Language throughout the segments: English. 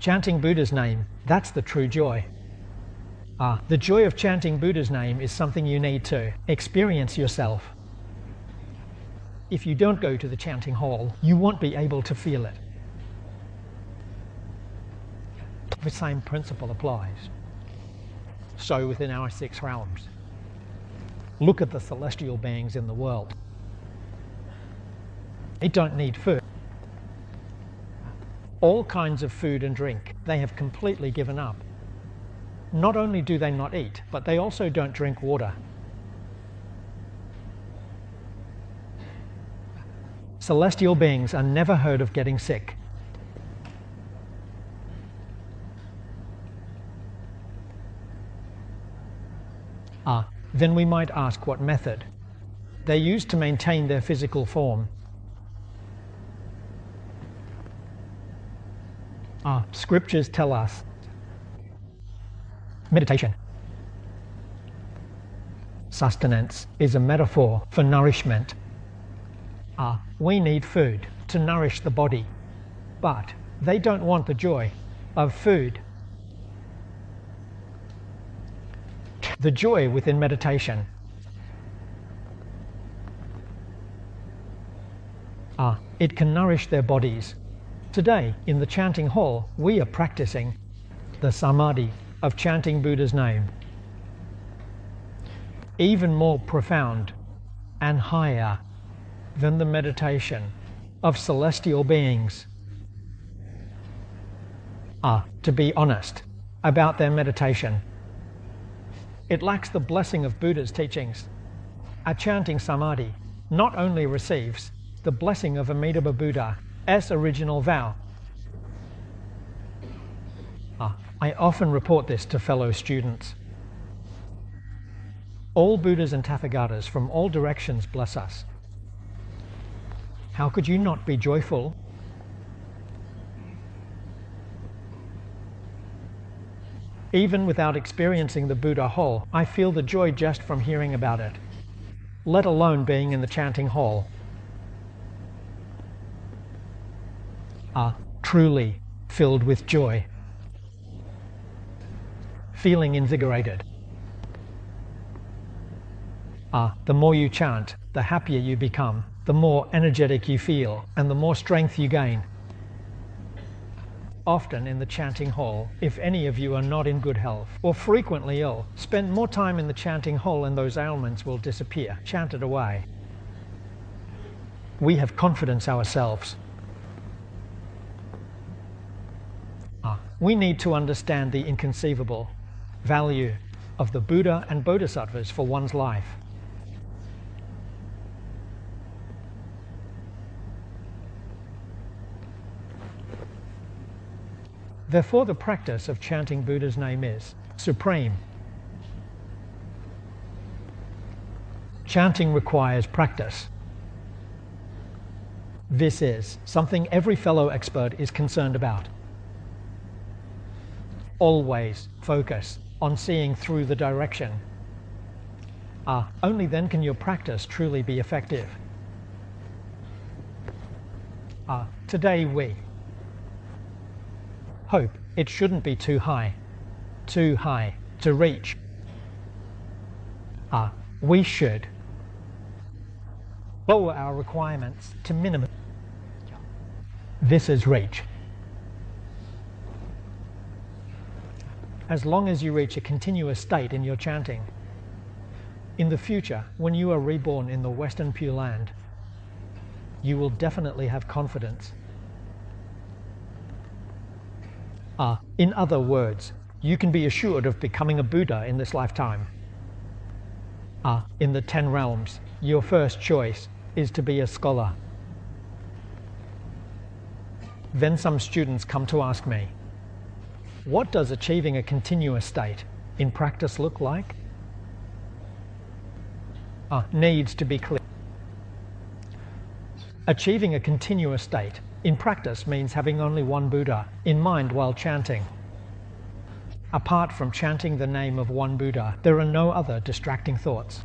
Chanting Buddha's name, that's the true joy. The joy of chanting Buddha's name is something you need to experience yourself. If you don't go to the chanting hall, you won't be able to feel it. The same principle applies. So within our 6 realms, look at the celestial beings in the world. They don't need food. All kinds of food and drink they have completely given up. Not only do they not eat, but they also don't drink water. Celestial beings are never heard of getting sick. Then we might ask what method they use to maintain their physical form. Scriptures tell us meditation. Sustenance is a metaphor for nourishment. We need food to nourish the body, but they don't want the joy of food. The joy within meditation. It can nourish their bodies. Today, in the chanting hall, we are practicing the samadhi of chanting Buddha's name. Even more profound and higher than the meditation of celestial beings. To be honest about their meditation, it lacks the blessing of Buddha's teachings. A chanting samadhi not only receives the blessing of Amitabha Buddha as original vow. I often report this to fellow students. All Buddhas and Tathagatas from all directions bless us. How could you not be joyful? Even without experiencing the Buddha hall, I feel the joy just from hearing about it, let alone being in the chanting hall. Truly filled with joy, feeling invigorated. The more you chant, the happier you become, the more energetic you feel, and the more strength you gain. Often in the chanting hall, if any of you are not in good health or frequently ill, spend more time in the chanting hall and those ailments will disappear, chanted away. We have confidence ourselves. We need to understand the inconceivable value of the Buddha and Bodhisattvas for one's life. Therefore, the practice of chanting Buddha's name is supreme. Chanting requires practice. This is something every fellow expert is concerned about. Always focus on seeing through the direction. Only then can your practice truly be effective. Today we hope it shouldn't be too high to reach. We should lower our requirements to minimum. This is reach. As long as you reach a continuous state in your chanting, in the future, when you are reborn in the Western Pure Land, you will definitely have confidence. In other words, you can be assured of becoming a Buddha in this lifetime. In the 10 realms, your first choice is to be a scholar. Then some students come to ask me, what does achieving a continuous state in practice look like? Needs to be clear. Achieving a continuous state in practice means having only one Buddha in mind while chanting. Apart from chanting the name of one Buddha, there are no other distracting thoughts.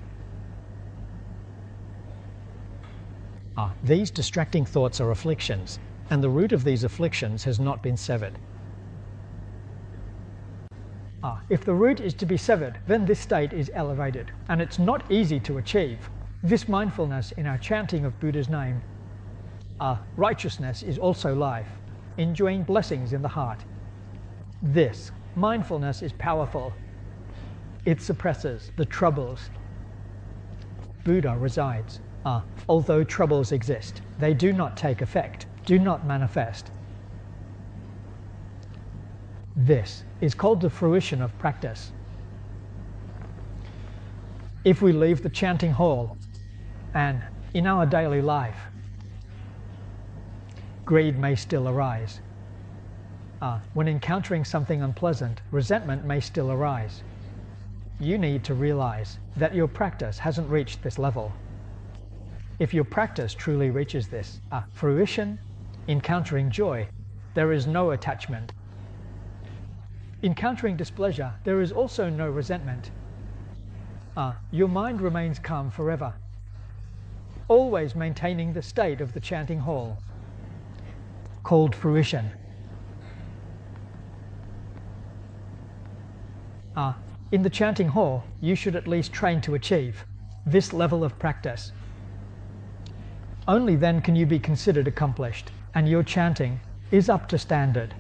These distracting thoughts are afflictions, and the root of these afflictions has not been severed. If the root is to be severed, then this state is elevated, and it's not easy to achieve. This mindfulness in our chanting of Buddha's name, righteousness is also life, enjoying blessings in the heart. This mindfulness is powerful. It suppresses the troubles. Buddha resides. Although troubles exist, they do not take effect, do not manifest. This is called the fruition of practice. If we leave the chanting hall and in our daily life, greed may still arise. When encountering something unpleasant, resentment may still arise. You need to realize that your practice hasn't reached this level. If your practice truly reaches this fruition, encountering joy, there is no attachment. Encountering displeasure, there is also no resentment. Your mind remains calm forever, always maintaining the state of the chanting hall, called fruition. In the chanting hall, you should at least train to achieve this level of practice. Only then can you be considered accomplished, and your chanting is up to standard.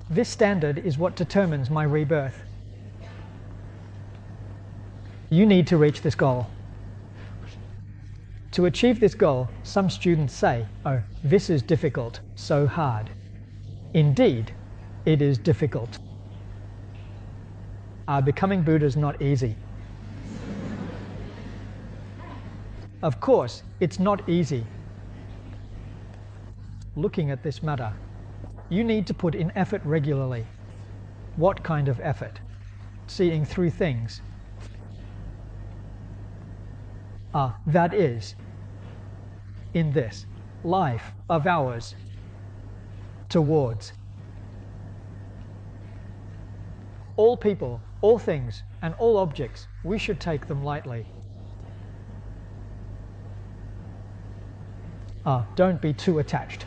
This standard is what determines my rebirth. You need to reach this goal. To achieve this goal, some students say, "Oh, this is difficult, so hard." Indeed, it is difficult. Becoming Buddha is not easy. Of course, it's not easy. Looking at this matter, you need to put in effort regularly. What kind of effort? Seeing through things. That is, in this life of ours, towards all people, all things, and all objects, we should take them lightly. Don't be too attached.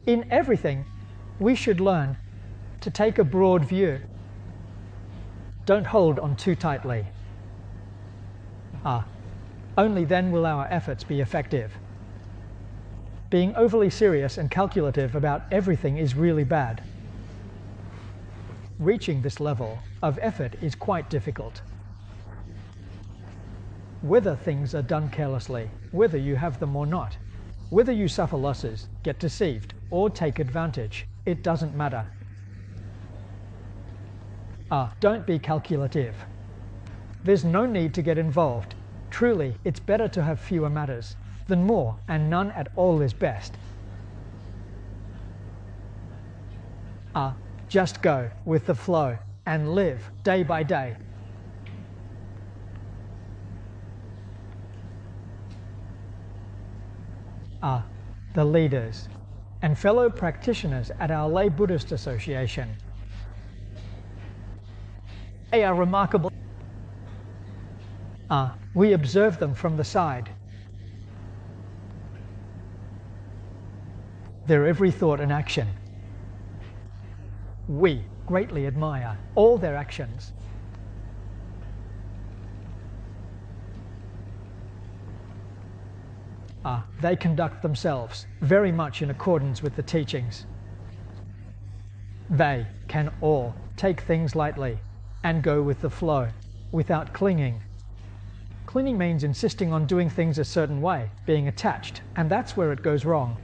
In everything, we should learn to take a broad view. Don't hold on too tightly. Only then will our efforts be effective. Being overly serious and calculative about everything is really bad. Reaching this level of effort is quite difficult. Whether things are done carelessly, whether you have them or not, whether you suffer losses, get deceived, or take advantage, it doesn't matter. Don't be calculative. There's no need to get involved. Truly, it's better to have fewer matters than more, and none at all is best. Just go with the flow and live day by day. The leaders and fellow practitioners at our Lay Buddhist Association. They are remarkable. We observe them from the side. Their every thought and action. We greatly admire all their actions. They conduct themselves very much in accordance with the teachings. They can all take things lightly and go with the flow without clinging. Clinging means insisting on doing things a certain way, being attached, and that's where it goes wrong.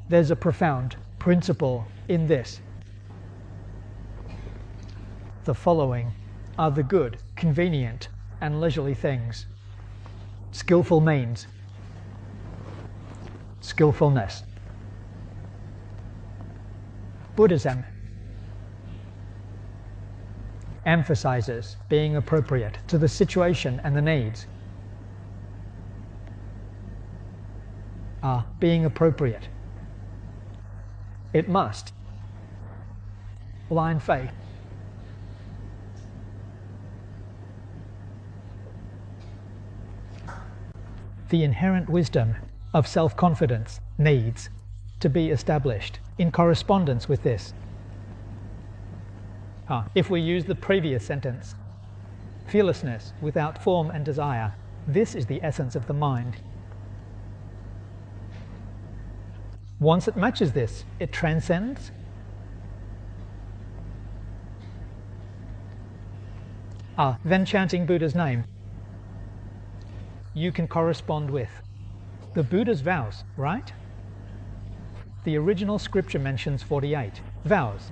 There's a profound principle in this. The following are the good, convenient, and leisurely things. Skillful means skillfulness. Buddhism emphasizes being appropriate to the situation and the needs. Being appropriate. It must. Blind faith. The inherent wisdom of self-confidence needs to be established in correspondence with this. If we use the previous sentence, fearlessness without form and desire, this is the essence of the mind. Once it matches this, it transcends. Then chanting Buddha's name, you can correspond with the Buddha's vows, right? The original scripture mentions 48 vows.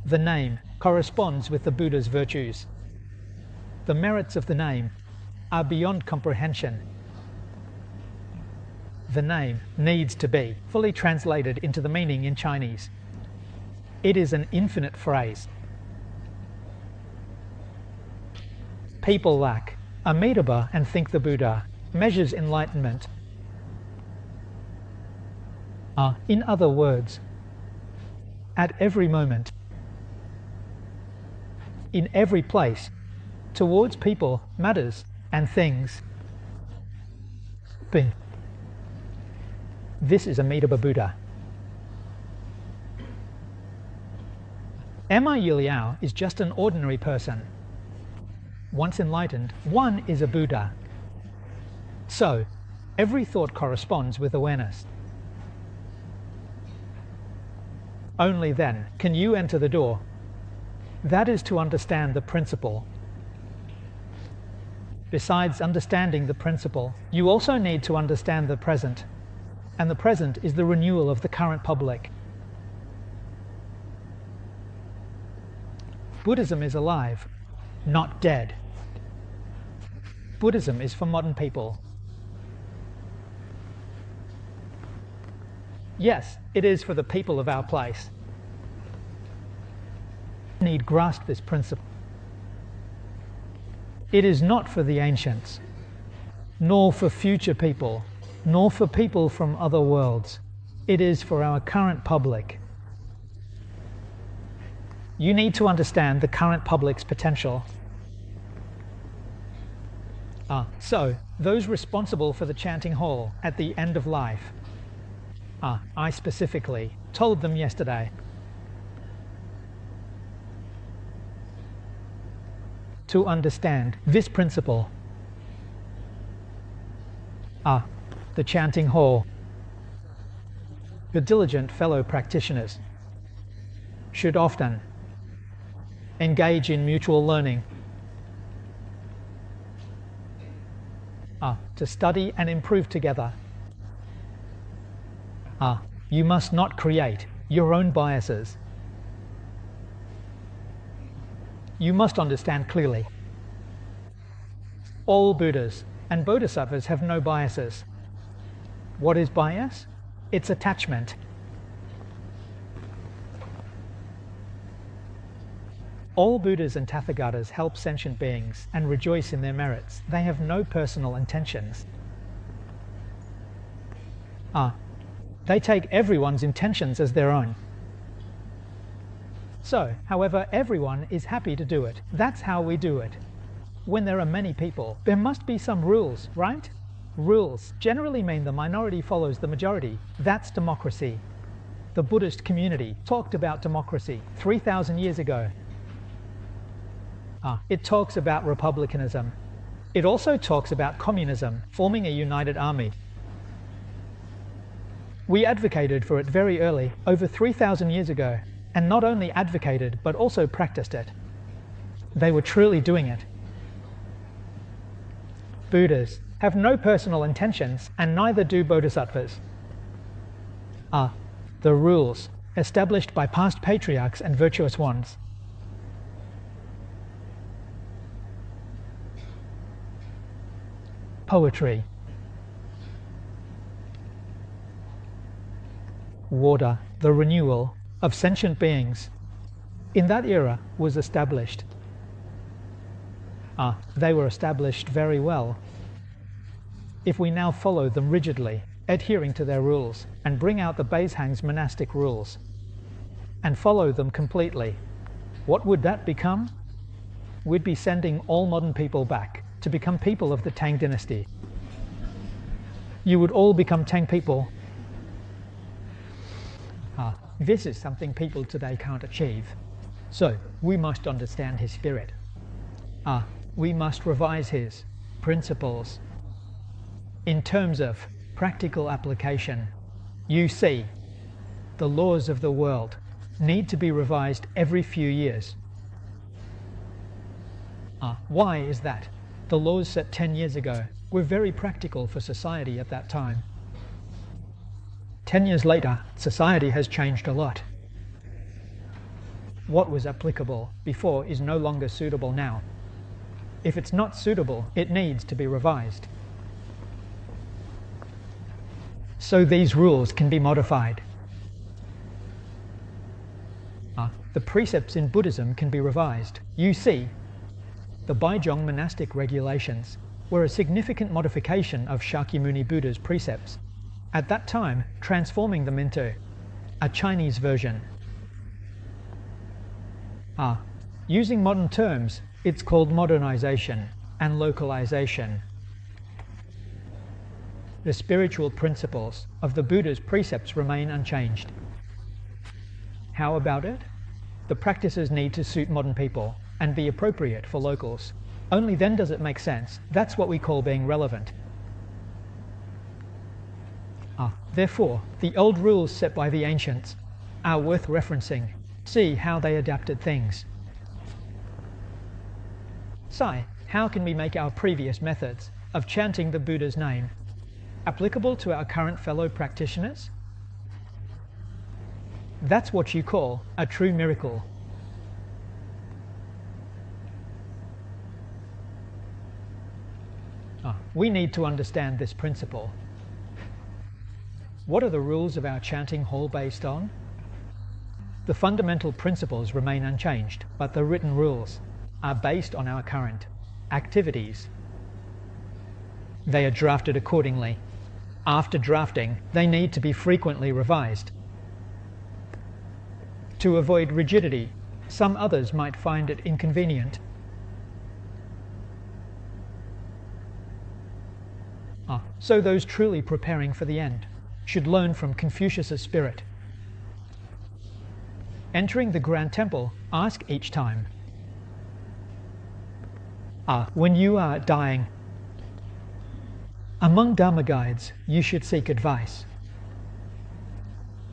The name corresponds with the Buddha's virtues. The merits of the name are beyond comprehension. The name needs to be fully translated into the meaning in Chinese. It is an infinite phrase. People lack Amitabha and think the Buddha measures enlightenment. In other words, at every moment, in every place, towards people, matters, and things. This is Amitabha Buddha. M.I. Liao is just an ordinary person. Once enlightened, one is a Buddha. So, every thought corresponds with awareness. Only then can you enter the door. That is to understand the principle. Besides understanding the principle, you also need to understand the present. And the present is the renewal of the current public. Buddhism is alive, not dead. Buddhism is for modern people. Yes, it is for the people of our place. We need to grasp this principle. It is not for the ancients, nor for future people, nor for people from other worlds. It is for our current public. You need to understand the current public's potential. So, those responsible for the chanting hall at the end of life, I specifically told them yesterday to understand this principle. The chanting hall, your diligent fellow practitioners should often engage in mutual learning, to study and improve together. You must not create your own biases. You must understand clearly. All Buddhas and Bodhisattvas have no biases. What is bias? It's attachment. All Buddhas and Tathagatas help sentient beings and rejoice in their merits. They have no personal intentions. They take everyone's intentions as their own. So, however, everyone is happy to do it. That's how we do it. When there are many people, there must be some rules, right? Rules generally mean the minority follows the majority. That's democracy. The Buddhist community talked about democracy 3,000 years ago. It talks about republicanism. It also talks about communism, forming a united army. We advocated for it very early, over 3,000 years ago, and not only advocated, but also practiced it. They were truly doing it. Buddhas have no personal intentions, and neither do Bodhisattvas. The rules established by past patriarchs and virtuous ones. Poetry. Water, the renewal of sentient beings, in that era was established. They were established very well. If we now follow them rigidly, adhering to their rules, and bring out the Beishang's monastic rules, and follow them completely, what would that become? We'd be sending all modern people back to become people of the Tang dynasty. you would all become Tang people. This is something people today can't achieve. So we must understand his spirit. We must revise his principles. In terms of practical application, you see, the laws of the world need to be revised every few years. Why is that? The laws set 10 years ago were very practical for society at that time. 10 years later, society has changed a lot. What was applicable before is no longer suitable now. If it's not suitable, it needs to be revised. So these rules can be modified. The precepts in Buddhism can be revised. You see, the Baizhong monastic regulations were a significant modification of Shakyamuni Buddha's precepts, at that time transforming them into a Chinese version. Using modern terms, it's called modernization and localization. The spiritual principles of the Buddha's precepts remain unchanged. How about it? The practices need to suit modern people and be appropriate for locals. Only then does it make sense. That's what we call being relevant. Therefore, the old rules set by the ancients are worth referencing. See how they adapted things. Sai, how can we make our previous methods of chanting the Buddha's name applicable to our current fellow practitioners? That's what you call a true miracle. We need to understand this principle. What are the rules of our chanting hall based on? The fundamental principles remain unchanged, but the written rules are based on our current activities. They are drafted accordingly. After drafting, they need to be frequently revised. To avoid rigidity, some others might find it inconvenient. So those truly preparing for the end should learn from Confucius's spirit. Entering the Grand Temple, ask each time, when you are dying, among Dharma guides, you should seek advice.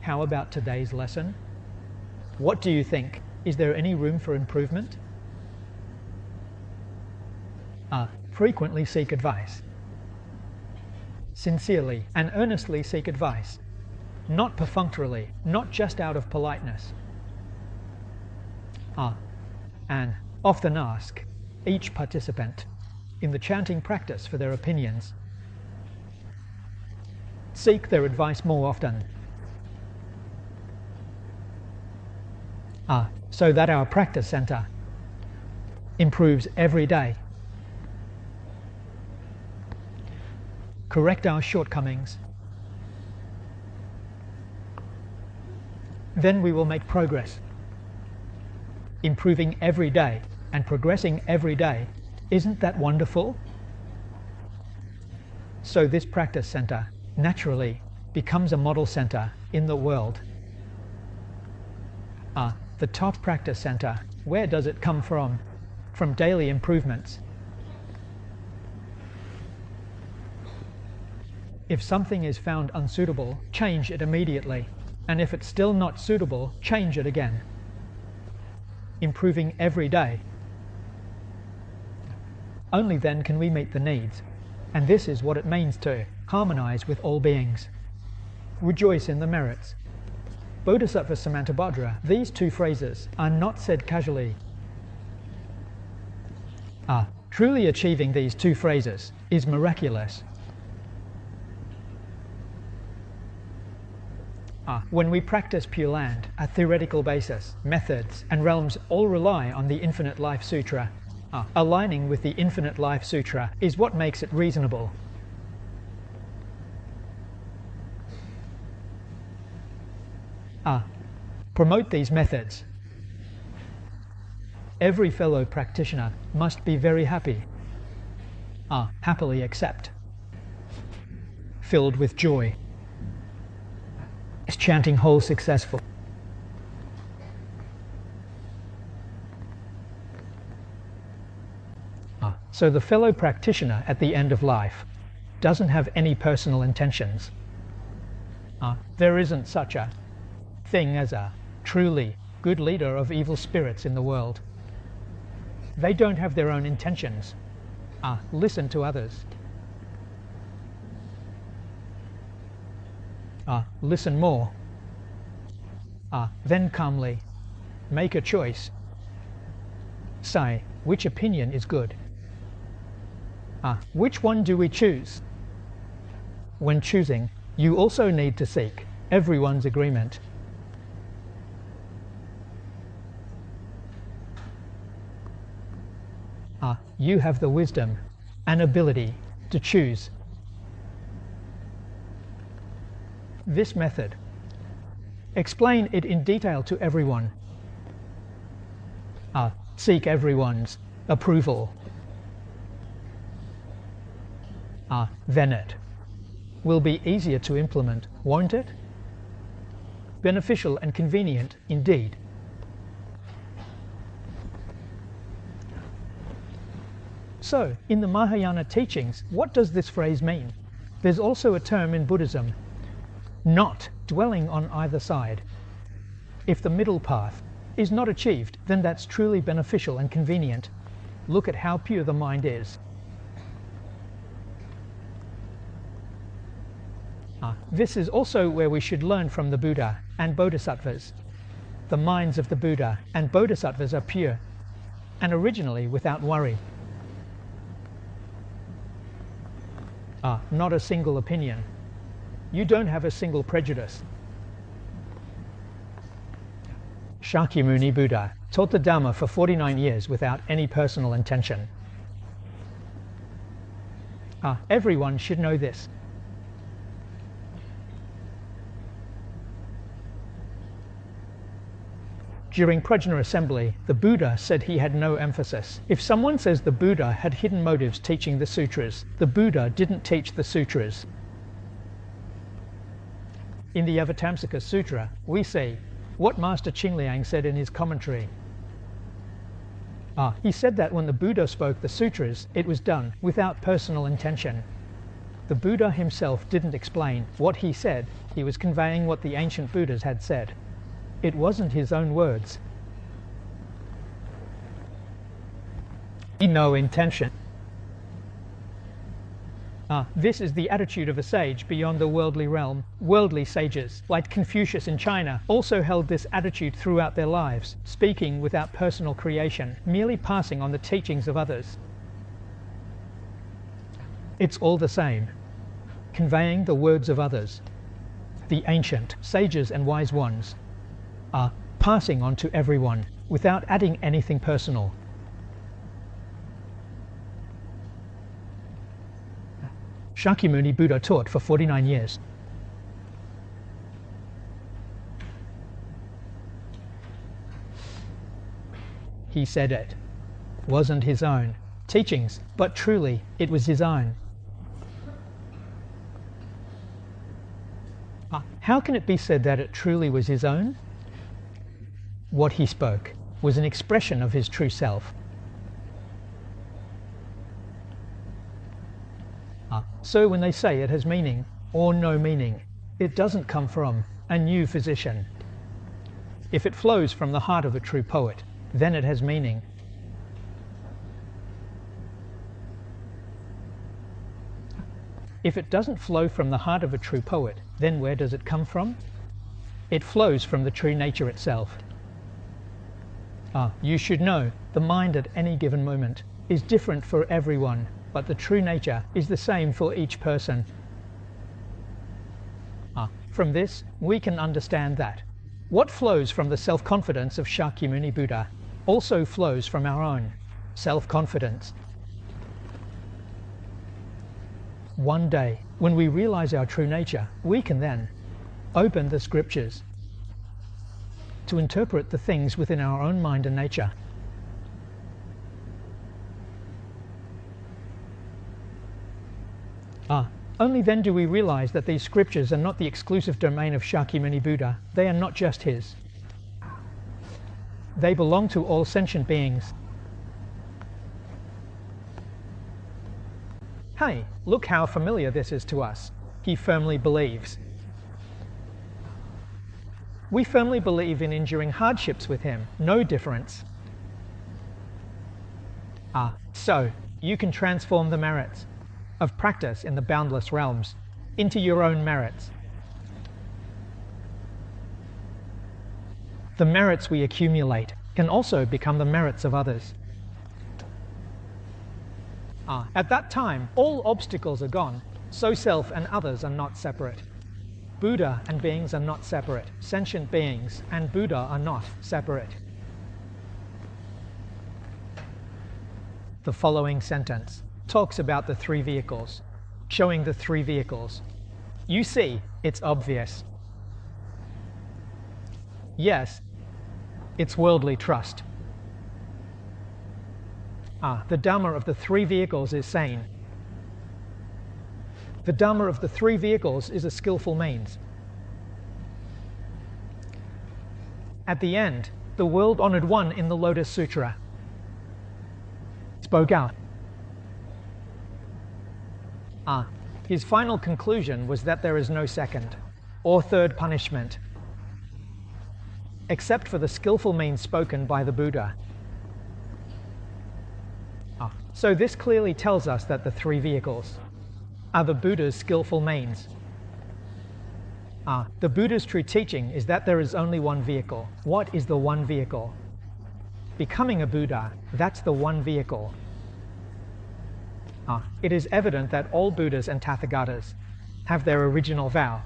How about today's lesson? What do you think? Is there any room for improvement? Frequently seek advice. Sincerely and earnestly seek advice. Not perfunctorily, not just out of politeness. And often ask each participant in the chanting practice for their opinions. Seek their advice more often. So that our practice center improves every day. Correct our shortcomings. Then we will make progress. Improving every day and progressing every day. Isn't that wonderful? So this practice center naturally becomes a model center in the world. The top practice center, where does it come from? From daily improvements. If something is found unsuitable, change it immediately. And if it's still not suitable, change it again. Improving every day. Only then can we meet the needs. And this is what it means to harmonize with all beings. Rejoice in the merits. Bodhisattva Samantabhadra, these two phrases are not said casually. Truly achieving these two phrases is miraculous. When we practice Pure Land, a theoretical basis, methods, and realms all rely on the Infinite Life Sutra. Aligning with the Infinite Life Sutra is what makes it reasonable. Promote these methods. Every fellow practitioner must be very happy. Happily accept. filled with joy. Is chanting whole successful? So the fellow practitioner at the end of life doesn't have any personal intentions. There isn't such a thing as a truly good leader of evil spirits in the world. They don't have their own intentions. Listen to others. Listen more. Then calmly make a choice. Say, which opinion is good? Which one do we choose? When choosing, you also need to seek everyone's agreement. You have the wisdom and ability to choose. This method, explain it in detail to everyone. Seek everyone's approval. Then it will be easier to implement, won't it? Beneficial and convenient indeed. So, in the Mahayana teachings, what does this phrase mean? There's also a term in Buddhism, not dwelling on either side. If the middle path is not achieved, then that's truly beneficial and convenient. Look at how pure the mind is. This is also where we should learn from the Buddha and Bodhisattvas. The minds of the Buddha and Bodhisattvas are pure and originally without worry. Not a single opinion. You don't have a single prejudice. Shakyamuni Buddha taught the Dhamma for 49 years without any personal intention. Everyone should know this. During Prajna assembly, the Buddha said he had no emphasis. If someone says the Buddha had hidden motives teaching the sutras, the Buddha didn't teach the sutras. In the Avatamsaka Sutra, we see what Master Qingliang said in his commentary. He said that when the Buddha spoke the sutras, it was done without personal intention. The Buddha himself didn't explain what he said. He was conveying what the ancient Buddhas had said. It wasn't his own words. No intention. This is the attitude of a sage beyond the worldly realm. Worldly sages, like Confucius in China, also held this attitude throughout their lives, speaking without personal creation, merely passing on the teachings of others. It's all the same, conveying the words of others. The ancient sages and wise ones are passing on to everyone without adding anything personal. Shakyamuni Buddha taught for 49 years. He said it wasn't his own teachings, but truly it was his own. How can it be said that it truly was his own? What he spoke was an expression of his true self. So when they say it has meaning or no meaning, it doesn't come from a new physician. If it flows from the heart of a true poet, then it has meaning. If it doesn't flow from the heart of a true poet, then where does it come from? It flows from the true nature itself. You should know the mind at any given moment is different for everyone, but the true nature is the same for each person. From this, we can understand that what flows from the self-confidence of Shakyamuni Buddha also flows from our own self-confidence. One day, when we realize our true nature, we can then open the scriptures to interpret the things within our own mind and nature. Only then do we realize that these scriptures are not the exclusive domain of Shakyamuni Buddha. They are not just his. They belong to all sentient beings. Hey, look how familiar this is to us. He firmly believes. We firmly believe in enduring hardships with him. No difference. So you can transform the merits of practice in the boundless realms into your own merits. The merits we accumulate can also become the merits of others. At that time, all obstacles are gone, so self and others are not separate. Buddha and beings are not separate. Sentient beings and Buddha are not separate. The following sentence talks about the three vehicles, showing the three vehicles. You see, it's obvious. Yes, it's worldly trust. The Dharma of the three vehicles is sane. The Dharma of the three vehicles is a skillful means. At the end, the world-honored one in the Lotus Sutra spoke out. His final conclusion was that there is no second or third punishment, except for the skillful means spoken by the Buddha. So this clearly tells us that the three vehicles are the Buddha's skillful means. The Buddha's true teaching is that there is only one vehicle. What is the one vehicle? Becoming a Buddha, that's the one vehicle. It is evident that all Buddhas and Tathagatas have their original vow.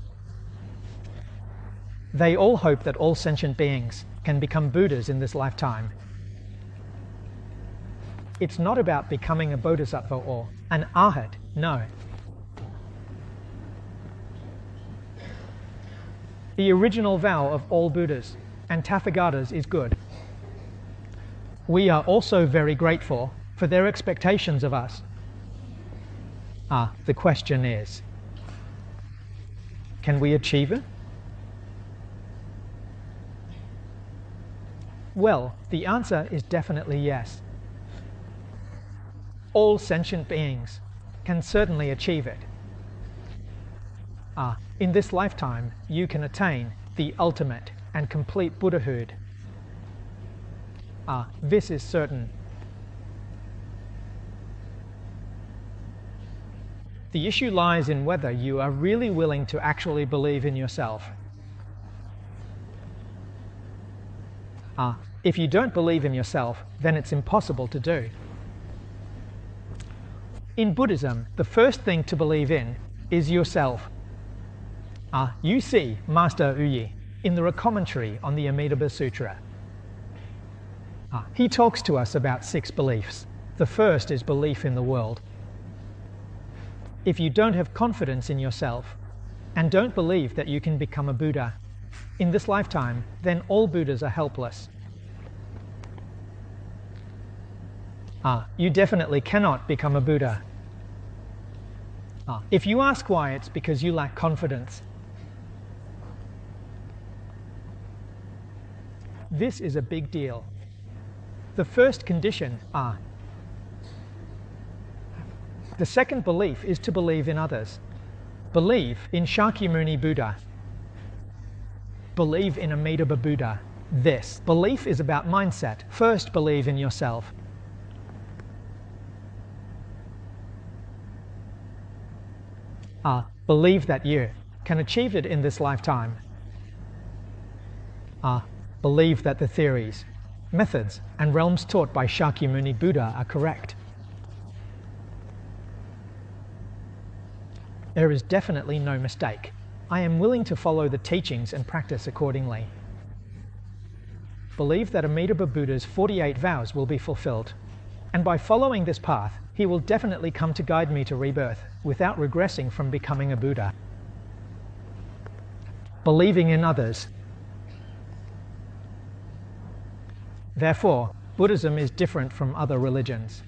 They all hope that all sentient beings can become Buddhas in this lifetime. It's not about becoming a bodhisattva or an arhat, no. The original vow of all Buddhas and Tathagatas is good. We are also very grateful for their expectations of us. The question is, can we achieve it? Well, the answer is definitely yes. All sentient beings can certainly achieve it. In this lifetime, you can attain the ultimate and complete Buddhahood. This is certain. The issue lies in whether you are really willing to actually believe in yourself. If you don't believe in yourself, then it's impossible to do. In Buddhism, the first thing to believe in is yourself. You see Master Uyi in the commentary on the Amitabha Sutra. He talks to us about 6 beliefs. The first is belief in the world. If you don't have confidence in yourself and don't believe that you can become a Buddha in this lifetime, then all Buddhas are helpless. You definitely cannot become a Buddha. If you ask why, it's because you lack confidence. This is a big deal. The first condition the second belief is to believe in others. Believe in Shakyamuni Buddha. Believe in Amitabha Buddha. This belief is about mindset. First, believe in yourself. Believe that you can achieve it in this lifetime. Believe that the theories, methods, and realms taught by Shakyamuni Buddha are correct. There is definitely no mistake. I am willing to follow the teachings and practice accordingly. Believe that Amitabha Buddha's 48 vows will be fulfilled, and by following this path, he will definitely come to guide me to rebirth without regressing from becoming a Buddha. Believing in others. Therefore, Buddhism is different from other religions.